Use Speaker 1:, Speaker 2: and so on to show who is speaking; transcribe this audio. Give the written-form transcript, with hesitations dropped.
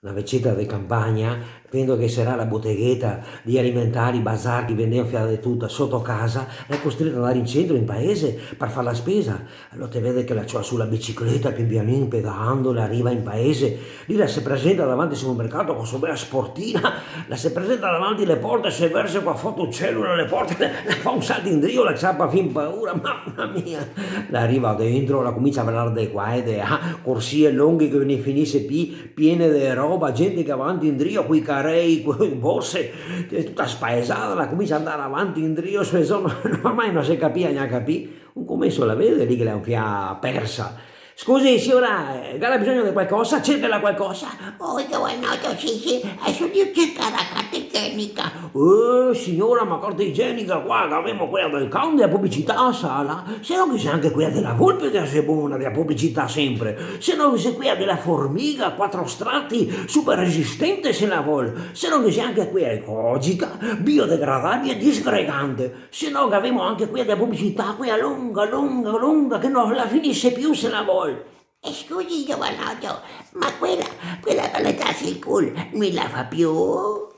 Speaker 1: una vecchietta di campagna, vedo che sarà la botteghetta di alimentari, bazar, che vendeva fiare tutta sotto casa, è costretta ad andare in centro, in paese, per fare la spesa. Allora te vede che la c'ha sulla bicicletta, pian pianino, pedalando, arriva in paese, lì la si presenta davanti al supermercato con sua bella sportina, la si presenta davanti alle porte, si versa qua foto cellula alle porte, la fa un salto in drio, la ciappa fin paura, mamma mia! La arriva dentro, la comincia a parlare di qua e di là, corsie lunghe che ne finisce piene di roba, gente che avanti in drio, quei carei, quei borse, tutta spaesata, la comincia ad andare avanti in drio, ormai non si capiva neanche capì, un commesso la vede lì che l'ha un fia persa. Scusi signora, ha bisogno di qualcosa? Cerca qualcosa?
Speaker 2: Oh, giovanotto, sì, sì, adesso devo cercare la carta igienica.
Speaker 1: Signora, ma carta igienica qua, che abbiamo quella del can della pubblicità a sala, se no che c'è anche quella della volpe che è buona, della pubblicità sempre, se no che c'è quella della formica, quattro strati, super resistente se la vuole, se no che c'è anche quella ecologica, biodegradabile e disgregante, se no che abbiamo anche quella della pubblicità, quella lunga, lunga, lunga, che non la finisce più se la vuole.
Speaker 2: E scusi, giovanotto, ma quella per le tasse il culo mi la fa più?